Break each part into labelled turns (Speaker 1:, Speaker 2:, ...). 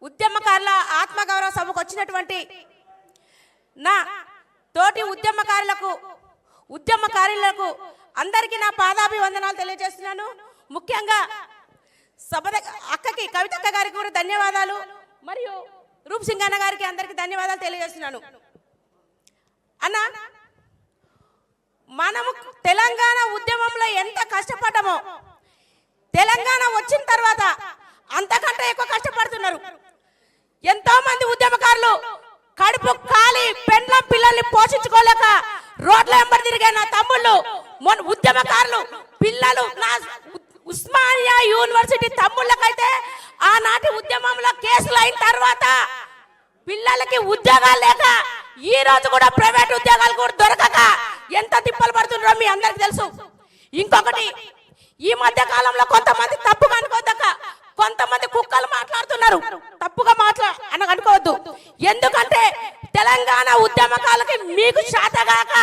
Speaker 1: ఉద్యమకారుల ఆత్మగౌరవ సభకు వచ్చినటువంటి నా తోటి ఉద్యమకారులకు అందరికీ నా పాదాభివందనాలు తెలియజేస్తున్నాను. ముఖ్యంగా సభ అక్కకి కవితక్క గారికి కూడా ధన్యవాదాలు, మరియు రూప్ సింగ్ అన్న గారికి అందరికీ ధన్యవాదాలు తెలియజేస్తున్నాను. అన్న, మనము తెలంగాణ ఉద్యమంలో ఎంత కష్టపడ్డామో తెలంగాణ వచ్చిన తర్వాత అంతకంటే ఎక్కువ కష్టపడుతున్నారు. ఎంతో మంది ఉద్యమకారులు కడుపు కాలి పెండ్లం పిల్లల్ని పోషించుకోలేక రోడ్ల వెంబడి తిరిగే నా తమ్ముళ్ళు, ఉద్యమకారులు పిల్లలు, నా ఉస్మానియా యూనివర్సిటీ తమ్ముళ్ళకైతే ఆనాటి ఉద్యమంలో కేసులు అయిన తర్వాత పిల్లలకి ఉద్యోగాలు లేక ఈ రోజు కూడా ప్రైవేట్ ఉద్యోగాలు కూడా దొరకక ఎంత తిప్పలు పడుతున్నారో మీ అందరికి తెలుసు. ఇంకొకటి, ఈ మధ్య కాలంలో కొంతమంది తప్పుగా అనుకోదక్క, కొంతమంది కుక్కలు మాట్లాడుతున్నారు. తప్పుగా అనుకోవద్దు. ఎందుకంటే తెలంగాణ ఉద్యమకాలకి మీకు శాతగాక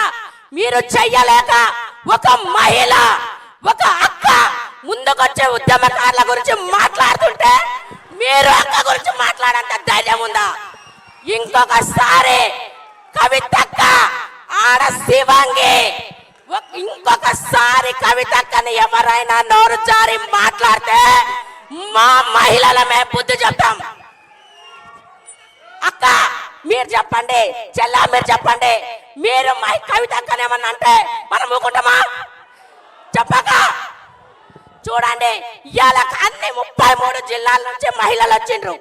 Speaker 1: మీరు చెయ్యలేక ఒక మహిళ, ఒక అక్క ముందుకొచ్చే ఉద్యమకారుల గురించి మాట్లాడుతుంటే మీరు అక్క గురించి మాట్లాడంత ధైర్యం ఉందా? ఇంకొకసారి కవితక్క ఆడ శివంగి, ఇంకొకసారి కవితక్కని ఎవరైనా నోరు జారి మాట్లాడితే మా మహిళలమే బుద్ధి చెప్తాం. అక్క మీరు చెప్పండి, చెల్ల మీరు చెప్పండి, మీరు మా కవితక్కని ఏమన్నా అంటే మనం ఊకుంటామా? చెప్పక చూడండి, ఇవాళ అన్ని 33 జిల్లాల నుంచి మహిళలు వచ్చిండ్రు.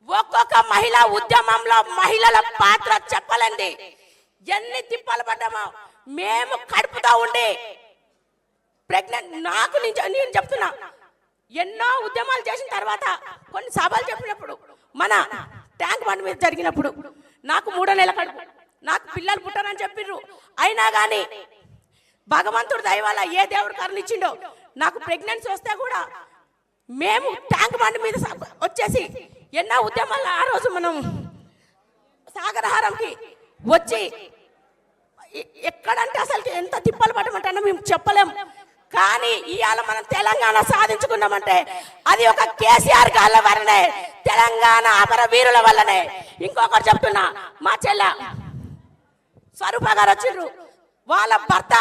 Speaker 1: ఒక్కొక్క మహిళ ఉద్యమంలో మహిళల పాత్ర చెప్పలేండి. ఎన్ని తిప్పలు పడ్డామో మేము కడుపుతా ఉండి ప్రెగ్నెంట్ నేను చెప్తున్నా, ఎన్నో ఉద్యమాలు చేసిన తర్వాత కొన్ని సభలు చెప్పినప్పుడు, మన ట్యాంక్ బండ్ మీద జరిగినప్పుడు నాకు 3 నెలల కడుపు, నాకు పిల్లలు పుట్టారని చెప్పిర్రు. అయినా కానీ భగవంతుడు దయ వల్ల ఏ దేవుడు కరుణిచ్చిండో నాకు ప్రెగ్నెన్సీ వస్తే కూడా మేము ట్యాంక్ బండ్ మీద వచ్చేసి ఎన్నో ఉద్యమాలు, ఆ రోజు మనం సాగరహారంకి వచ్చి ఎక్కడంటే అసలు ఎంత తిప్పలు పడమంటే మేము చెప్పలేము. కానీ ఇవాళ మనం తెలంగాణ సాధించుకున్నామంటే అది ఒక కేసీఆర్ గాళ్ళ వల్లనే, తెలంగాణ అమర వీరుల వల్లనే. ఇంకొకటి చెప్తున్నా, మా చెల్ల స్వరూప గారు వచ్చిండ్రు, వాళ్ళ భర్త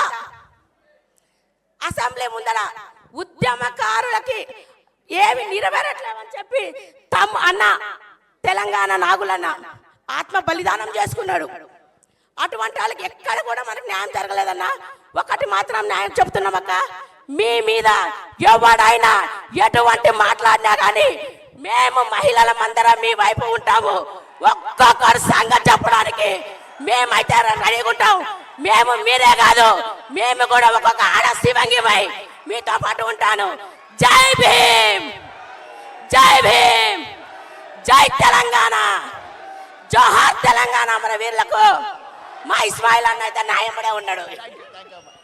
Speaker 1: అసెంబ్లీ ముందర ఉద్యమకారులకి ఏమి నెరవేరట్లేవని చెప్పి అన్న తెలంగాణ నాగులన్న ఆత్మ బలిదానం చేసుకున్నాడు. అటువంటి వాళ్ళకి ఎక్కడ కూడా మనకు న్యాయం జరగలేదన్నా. ఒకటి మాత్రం న్యాయం చెప్తున్నామక్క, మీ మీద ఎవడైనా ఎటువంటి మాట్లాడినా కానీ మేము మహిళల మందరం మీ వైపు ఉంటాము. ఒక్కొక్కరు సంగతి చెప్పడానికి మేమైతే రెడీగా ఉంటాం. మేము మీరే కాదు, మేము కూడా ఒక్కొక్క ఆడ శివంగి మీతో పాటు ఉంటాను. జై భీమ్, జై భీమ్, జై తెలంగాణ, జోహార్ తెలంగాణ. మన వీళ్ళకు మా ఇస్మాయిల్ అన్న అయితే న్యాయపడే ఉన్నాడు.